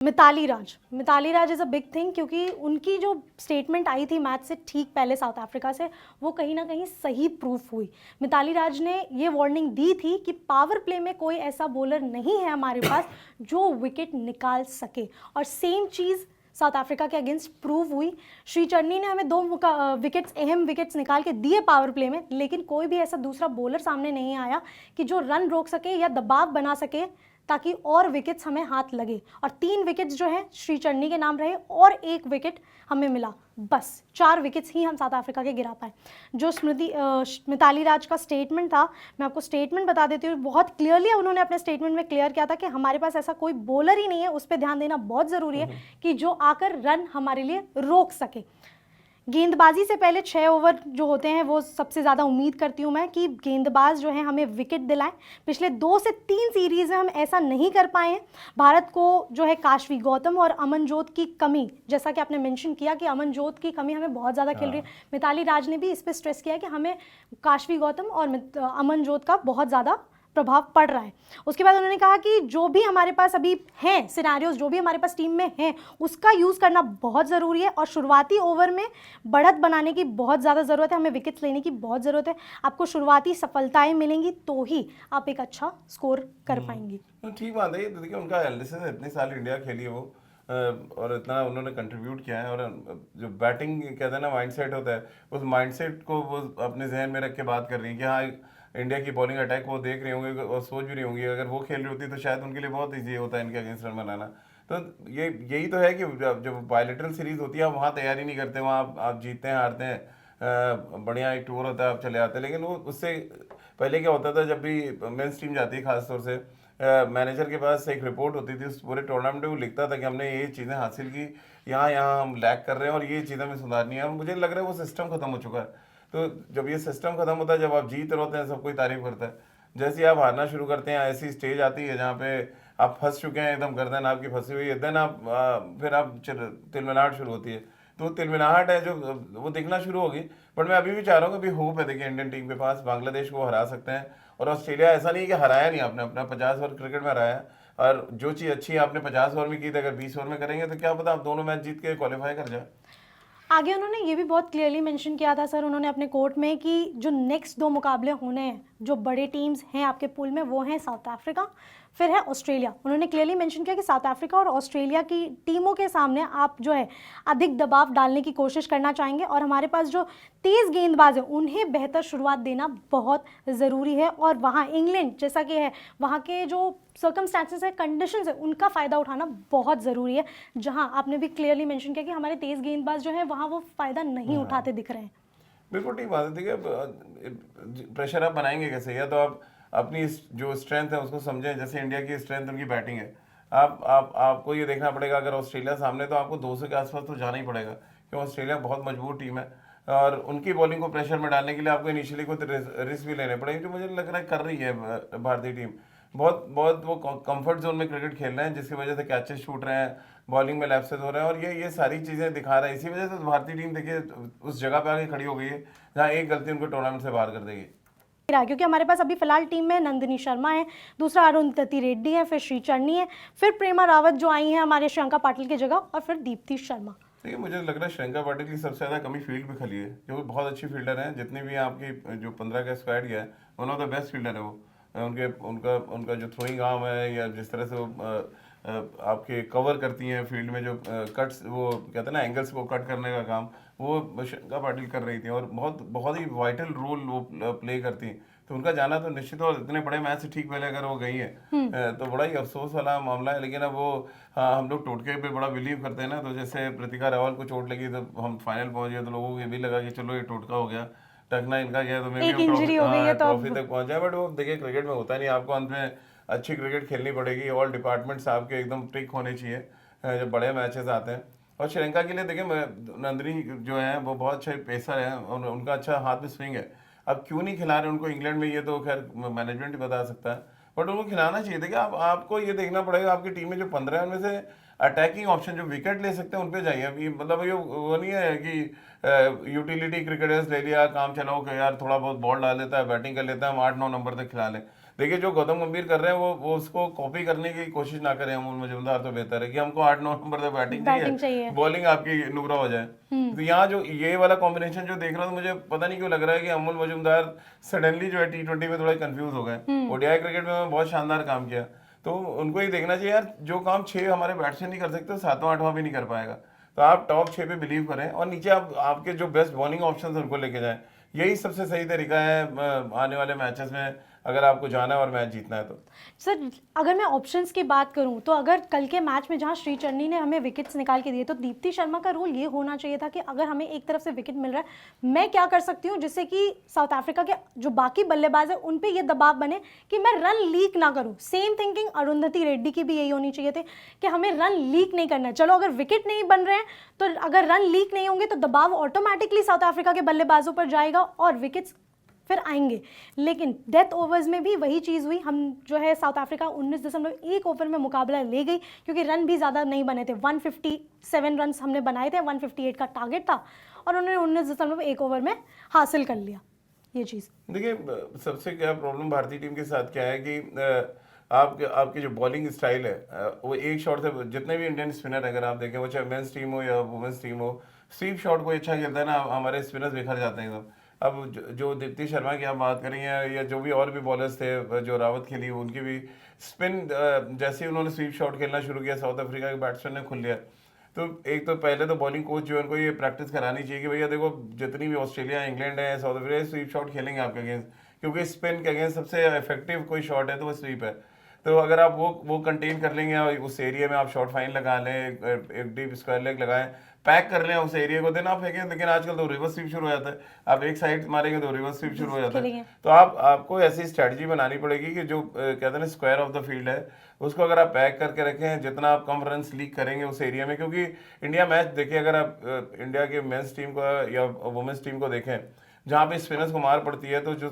Mitali Raj is a big thing, क्योंकि उनकी जो स्टेटमेंट आई थी मैच से ठीक पहले साउथ अफ्रीका से, वो कहीं ना कहीं सही प्रूफ हुई। मिताली राज ने ये वार्निंग दी थी कि पावर प्ले में कोई ऐसा बॉलर नहीं है हमारे पास जो विकेट निकाल सके, और सेम चीज़ साउथ अफ्रीका के अगेंस्ट प्रूव हुई। श्री चन्नी ने हमें 2 विकेट्स, अहम विकेट्स निकाल के दिए पावर प्ले में, लेकिन कोई भी ऐसा दूसरा बॉलर सामने नहीं आया कि जो रन रोक सके या दबाव बना सके ताकि और विकेट्स हमें हाथ लगे। और 3 विकेट्स जो है श्री चन्नी के नाम रहे और 1 विकेट हमें मिला, बस 4 विकेट्स ही हम साउथ अफ्रीका के गिरा पाए। जो मिताली राज का स्टेटमेंट था, मैं आपको स्टेटमेंट बता देती हूँ, बहुत क्लियरली उन्होंने अपने स्टेटमेंट में क्लियर किया था कि हमारे पास ऐसा कोई बॉलर ही नहीं है, उस पर ध्यान देना बहुत ज़रूरी है कि जो आकर रन हमारे लिए रोक सके। गेंदबाजी से पहले 6 ओवर जो होते हैं वो सबसे ज़्यादा उम्मीद करती हूँ मैं कि गेंदबाज जो है हमें विकेट दिलाएं। पिछले 2 से 3 सीरीज़ में हम ऐसा नहीं कर पाए हैं। भारत को जो है काशवी गौतम और अमनजोत की कमी, जैसा कि आपने मेंशन किया कि अमनजोत की कमी हमें बहुत ज़्यादा खिल रही है, मिताली राज ने भी इस पर स्ट्रेस किया कि हमें काशवी गौतम और अमनजोत का बहुत ज़्यादा प्रभाव पड़ रहा है। उसके बाद उन्होंने कहा कि जो भी हमारे पास अभी हैं सिनारियोज, जो भी हमारे पास टीम में हैं, उसका यूज़ करना बहुत ज़रूरी है, और शुरुआती ओवर में बढ़त बनाने की बहुत ज़्यादा ज़रूरत है, हमें विकेट्स लेने की बहुत ज़रूरत है। आपको शुरुआती सफलताएं मिलेंगी तो ही आप एक अच्छा स्कोर कर पाएंगी। ठीक बात है। देखिए उनका एनालिसिस है, इतने साल इंडिया खेली है वो, और इतना उन्होंने कंट्रीब्यूट किया है, और जो बैटिंग कहते हैं ना माइंडसेट होता है, उस माइंडसेट को वो अपने जहन में रख के बात कर रही है कि हाँ इंडिया की बॉलिंग अटैक वो देख रही होंगी और सोच भी रही होंगी, अगर वो खेल रही होती तो शायद उनके लिए बहुत ईजी होता है इनके अगेंस्ट रन बनाना। तो ये यही तो है कि जब बायलैटरल सीरीज होती है आप वहाँ तैयारी नहीं करते, वहाँ आप जीतते हैं हारते हैं, बढ़िया एक टूर होता है आप चले आते हैं। लेकिन वो उससे पहले क्या होता था, जब भी मेंस टीम जाती है खासतौर से, मैनेजर के पास एक रिपोर्ट होती थी, उस पूरे टूर्नामेंट में वो लिखता था कि हमने ये चीज़ें हासिल की, यहाँ यहाँ हम लैग कर रहे हैं और ये चीज़ें हमें सुधारनी है। और मुझे लग रहा है वो सिस्टम खत्म हो चुका है। तो जब ये सिस्टम खत्म होता है, जब आप जीत रहे होते हैं सब कोई तारीफ करता है, जैसे ही आप हारना शुरू करते हैं ऐसी स्टेज आती है जहाँ पे आप फंस चुके हैं, एकदम गर्दन आपकी फंसी हुई है, देन आप फिर आप तिलमिलाहट शुरू होती है। तो वो तिलमिलाहट है जो वो दिखना शुरू होगी। बट मैं अभी भी चाह रहा हूँ कि अभी होप है, देखिए इंडियन टीम के पास, बांग्लादेश को हरा सकते हैं। और ऑस्ट्रेलिया ऐसा नहीं है कि हराया नहीं, आपने अपना 50 ओवर क्रिकेट में हराया, और जो चीज़ अच्छी है आपने 50 ओवर में की थी, अगर 20 ओवर में करेंगे तो क्या पता आप दोनों मैच जीत के क्वालिफाई कर जाए। आगे उन्होंने ये भी बहुत क्लियरली मेंशन किया था सर, उन्होंने अपने कोर्ट में, कि जो नेक्स्ट 2 मुकाबले होने हैं, जो बड़े टीम्स हैं आपके पूल में, वो हैं साउथ अफ्रीका, फिर है ऑस्ट्रेलिया। उन्होंने क्लियरली मेंशन किया कि साउथ अफ्रीका और ऑस्ट्रेलिया की टीमों के सामने आप जो है अधिक दबाव डालने की कोशिश करना चाहेंगे, और हमारे पास जो तेज़ गेंदबाज हैं उन्हें बेहतर शुरुआत देना बहुत ज़रूरी है। और वहाँ इंग्लैंड जैसा कि है, वहाँ के जो सर्कमस्टांसेस है, कंडीशंस है, उनका फ़ायदा उठाना बहुत ज़रूरी है, जहाँ आपने भी क्लियरली मेंशन किया कि हमारे तेज़ गेंदबाज जो हैं वहाँ वो फ़ायदा नहीं उठाते दिख रहे हैं। बिल्कुल ठीक बात है। देखिए प्रेशर आप बनाएंगे कैसे, या तो आप अपनी जो स्ट्रेंथ है उसको समझें। जैसे इंडिया की स्ट्रेंथ उनकी बैटिंग है, आपको ये देखना पड़ेगा, अगर ऑस्ट्रेलिया सामने तो आपको 200 के आसपास तो जाना ही पड़ेगा, क्योंकि ऑस्ट्रेलिया बहुत मजबूत टीम है, और उनकी बॉलिंग को प्रेशर में डालने के लिए आपको इनिशियली कुछ रिस्क भी लेने पड़ेंगे, जो मुझे लग रहा है कर रही है भारतीय टीम। बहुत बहुत वो कंफर्ट जोन में क्रिकेट खेल रहे हैं, जिसकी वजह से कैचेस छूट रहे हैं, बॉलिंग में लैप्सेस हो रहे हैं, और ये सारी चीज़ें दिखा रहा है। इसी वजह से तो भारतीय टीम देखिए उस जगह पे आके खड़ी हो गई है जहाँ एक गलती उनको टूर्नामेंट से बाहर कर देगी। क्योंकि हमारे पास अभी फिलहाल टीम में नंदिनी शर्मा है, दूसरा अरुंधति रेड्डी है, फिर श्री चन्नी है, फिर प्रेमा रावत जो आई हैं हमारे श्रियंका पाटिल की जगह, और फिर दीप्ति शर्मा। देखिए मुझे लग रहा है श्रियंका पाटिल की सबसे ज़्यादा कमी फील्ड पे खली है, क्योंकि बहुत अच्छी फील्डर हैं। जितनी भी आपकी जो 15 का स्क्वाड गया है, one of the best fielder है वो। उनके उनका उनका जो थ्रोइंग आर्म है, या जिस तरह से वो आपके कवर करती हैं फील्ड में, जो कट्स वो कहते हैं ना एंगल्स को कट करने का काम, वो श्रियंका पाटिल कर रही थी, और बहुत बहुत ही वाइटल रोल वो प्ले करती हैं। तो उनका जाना तो निश्चित, और इतने बड़े मैच से ठीक पहले अगर वो गई है तो बड़ा ही अफसोस वाला मामला है। लेकिन अब वो हम लोग टोटके पे बड़ा बिलीव करते हैं ना, तो जैसे प्रतिका रावल को चोट लगी तो हम फाइनल पहुंच गए, तो लोगों को ये भी लगा कि चलो ये टोटका हो गया, टकना इनका गया, तो मे भी एक हम इंजरी हो गई है तो ट्रॉफी तक पहुंच जाए। बट वो देखिए क्रिकेट में होता नहीं, आपको अंत में अच्छी क्रिकेट खेलनी पड़ेगी, ऑल डिपार्टमेंट्स आपके एकदम टिक होने चाहिए जब बड़े मैचेस आते हैं। और श्रीलंका के लिए देखिए नंदिनी जो है वो बहुत अच्छे पेसर है, और उनका अच्छा हाथ में स्विंग है। अब क्यों नहीं खिला रहे उनको इंग्लैंड में, ये तो खैर मैनेजमेंट ही बता सकता है, बट उनको खिलाना चाहिए। देखिए आपको ये देखना पड़ेगा, आपकी टीम में जो 15 है उनमें से अटैकिंग ऑप्शन जो विकेट ले सकते हैं उन पे जाइए। अभी मतलब ये वो नहीं है कि यूटिलिटी क्रिकेटर्स ले लिया, काम चलाओ कि यार थोड़ा बहुत बॉल डाल लेता है, बैटिंग कर लेता है, हम 8-9 नंबर तक खिला लें। देखिए जो गौतम गंभीर कर रहे हैं वो उसको कॉपी करने की कोशिश ना करें। अमूल मजूमदार तो बेहतर है कि हमको 8-9 नंबर तक बैटिंग बैटिंग चाहिए, चाहिए। बॉलिंग आपकी नुकरा हो जाए। तो यहाँ जो ये वाला कॉम्बिनेशन जो देख रहा हूँ, मुझे पता नहीं क्यों लग रहा है कि अमूल मजूमदार सडनली जो है T20 में थोड़ा कंफ्यूज हो गए। ओडीआई क्रिकेट में बहुत शानदार काम किया, तो उनको ये देखना चाहिए यार, जो काम 6 हमारे बैट्समैन नहीं कर सकते, 7वां-8वां भी नहीं कर पाएगा। तो आप टॉप 6 पे बिलीव करें और नीचे आप आपके जो बेस्ट बॉलिंग ऑप्शंस हैं उनको लेके जाएं। यही सबसे सही तरीका है आने वाले मैचेस में, अगर आपको जाना है और मैच जीतना है तो। सर अगर मैं ऑप्शंस की बात करूं तो अगर कल के मैच में जहां श्रीचरनी ने हमें विकेट्स निकाल के दिए, तो दीप्ति शर्मा का रोल ये होना चाहिए था कि अगर हमें एक तरफ से विकेट मिल रहा है, मैं क्या कर सकती हूं जिससे कि साउथ अफ्रीका के जो बाकी बल्लेबाज है उन पे ये दबाव बने कि मैं रन लीक ना करूं। सेम थिंकिंग अरुंधति रेड्डी की भी यही होनी चाहिए थी कि हमें रन लीक नहीं करना है। चलो अगर विकेट नहीं बन रहे हैं तो अगर रन लीक नहीं होंगे तो दबाव ऑटोमेटिकली साउथ अफ्रीका के बल्लेबाजों पर जाएगा और विकेट्स फिर आएंगे। लेकिन डेथ ओवर्स में भी वही चीज़ हुई। हम जो है साउथ अफ्रीका 19.1 ओवर में मुकाबला ले गई क्योंकि रन भी ज़्यादा नहीं बने थे। 157 रन हमने बनाए थे, 158 का टारगेट था और उन्होंने 19.1 ओवर में हासिल कर लिया ये चीज़। देखिए सबसे क्या प्रॉब्लम भारतीय टीम के साथ क्या है कि आपकी जो बॉलिंग स्टाइल है वो एक शॉट से, जितने भी इंडियन स्पिनर अगर आप देखें, वो चाहे मेंस टीम हो या वुमेन्स टीम हो, स्वीप शॉट को अच्छा खेलता है ना, हमारे स्पिनर्स बिखर जाते हैं एकदम। अब जो दीप्ति शर्मा की आप बात करें या जो भी और भी बॉलर्स थे, जो रावत खेली, उनकी भी स्पिन, जैसे ही उन्होंने स्वीप शॉट खेलना शुरू किया, साउथ अफ्रीका के बैट्समैन ने खुल लिया। तो एक तो पहले तो बॉलिंग कोच जो है उनको ये प्रैक्टिस करानी चाहिए कि भैया देखो, जितनी भी ऑस्ट्रेलिया, इंग्लैंड है, साउथ अफ्रीका, स्वीप शॉट खेलेंगे आपके अगेंस्ट, क्योंकि स्पिन के अगेंस्ट सबसे इफेक्टिव कोई शॉट है तो वो स्वीप है। तो अगर आप वो कंटेन कर लेंगे और उस एरिया में आप शॉर्ट फाइन लगा लें, एक डीप स्क्वायर लेग लगाएं, पैक कर लें उस एरिया को, देन आप फेंकें। लेकिन आजकल तो रिवर्स स्वीप शुरू हो जाता है, आप एक साइड मारेंगे तो रिवर्स स्वीप शुरू हो जाता है। तो आपको ऐसी स्ट्रैटेजी बनानी पड़ेगी कि जो कहते हैं ना स्क्वायर ऑफ द फील्ड है, उसको अगर आप पैक करके रखें, जितना आप कम रन लीक करेंगे उस एरिया में। क्योंकि इंडिया मैच देखिए, अगर आप इंडिया के मेंस टीम को या वुमेन्स टीम को देखें, जहाँ पे स्पिनर्स को मार पड़ती है, तो जो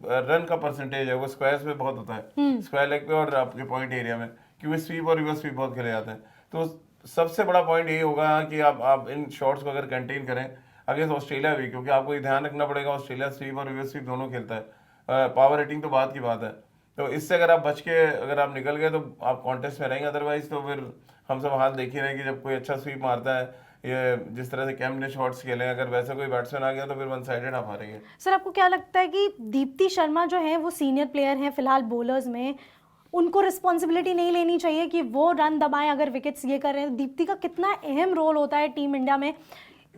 रन का परसेंटेज है वो स्क्वायर्स पे बहुत होता है, स्क्वायर लेग पे और आपके पॉइंट एरिया में, क्योंकि स्वीप और रिवर्स स्वीप बहुत खेले जाते हैं। तो सबसे बड़ा पॉइंट ये होगा कि आप इन शॉट्स को अगर कंटेन करें अगेंस्ट ऑस्ट्रेलिया भी, क्योंकि आपको ये ध्यान रखना पड़ेगा ऑस्ट्रेलिया स्वीप और रिवर्स स्वीप दोनों खेलता है, पावर रेटिंग तो बात की बात है। तो इससे अगर आप बच के अगर आप निकल गए तो आप कॉन्टेस्ट में रहेंगे, अदरवाइज तो फिर हम सब हाल देख ही रहे हैं कि जब कोई अच्छा स्वीप मारता है, ये जिस तरह से कैम ने शॉट्स खेले, अगर वैसा कोई बैट्समैन आ गया तो फिर वन साइडेड आप हारेंगे। सर आपको क्या लगता है कि दीप्ति शर्मा जो है वो सीनियर प्लेयर हैं फिलहाल बॉलर्स में, उनको रिस्पॉन्सिबिलिटी नहीं लेनी चाहिए कि वो रन दबाएं अगर विकेट्स ये कर रहे हैं? दीप्ति का कितना अहम रोल होता है टीम इंडिया में।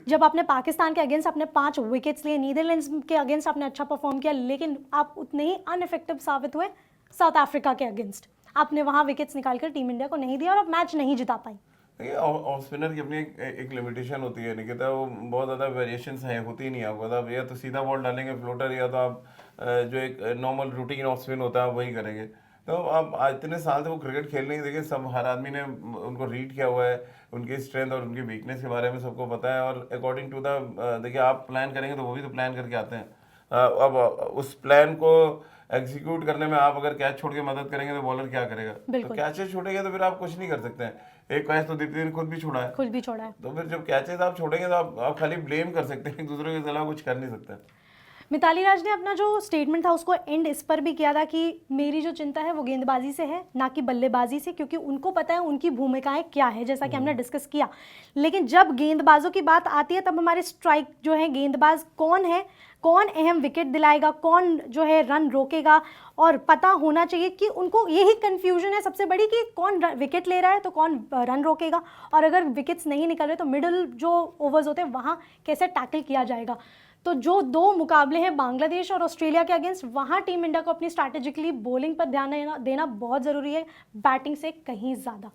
जब आपने पाकिस्तान के अगेंस्ट अपने 5 विकेट्स लिए, नीदरलैंड्स के अगेंस्ट आपने अच्छा परफॉर्म किया, लेकिन आप उतने ही अनइफेक्टिव साबित हुए साउथ अफ्रीका के अगेंस्ट। आपने वहाँ विकेट्स निकालकर टीम इंडिया को नहीं दिया और आप मैच नहीं जिता पाई। देखिए ऑफ स्पिनर की अपनी एक लिमिटेशन होती है, निकिता, वो बहुत ज़्यादा वेरिएशंस हैं, होती ही नहीं आपको। आप या तो सीधा बॉल डालेंगे फ्लोटर, या तो आप जो एक नॉर्मल रूटीन ऑफ स्पिन होता है वही करेंगे। तो आप इतने साल से वो क्रिकेट खेल रहे हैं, देखिए सब हर आदमी ने उनको रीड किया हुआ है, उनकी स्ट्रेंथ और उनकी वीकनेस के बारे में सबको पता है, और अकॉर्डिंग टू द देखिए आप प्लान करेंगे तो वो भी तो प्लान करके आते हैं। अब उस प्लान को एग्जीक्यूट करने में आप अगर कैच छोड़ के मदद करेंगे तो बॉलर क्या करेगा? तो कैचेस छोड़ेंगे तो फिर आप कुछ नहीं कर सकते हैं। एक कैच तो दीप्ति ने खुद भी छोड़ा है, तो फिर जब कैचेस आप छोड़ेंगे तो आप खाली ब्लेम कर सकते हैं, एक दूसरे के अलावा कुछ कर नहीं सकते। मिताली राज ने अपना जो स्टेटमेंट था उसको एंड इस पर भी किया था कि मेरी जो चिंता है वो गेंदबाजी से है, ना कि बल्लेबाजी से, क्योंकि उनको पता है उनकी भूमिकाएं क्या है, जैसा कि हमने डिस्कस किया। लेकिन जब गेंदबाजों की बात आती है तब हमारे स्ट्राइक जो है, गेंदबाज कौन है, कौन अहम विकेट दिलाएगा, कौन जो है रन रोकेगा, और पता होना चाहिए कि उनको यही कंफ्यूजन है सबसे बड़ी कि कौन विकेट ले रहा है तो कौन रन रोकेगा, और अगर विकेट्स नहीं निकल रहे तो मिडिल जो ओवर्स होते हैं वहाँ कैसे टैकल किया जाएगा। तो जो 2 मुकाबले हैं बांग्लादेश और ऑस्ट्रेलिया के अगेंस्ट, वहाँ टीम इंडिया को अपनी स्ट्रैटेजिकली बॉलिंग पर ध्यान देना बहुत ज़रूरी है, बैटिंग से कहीं ज़्यादा।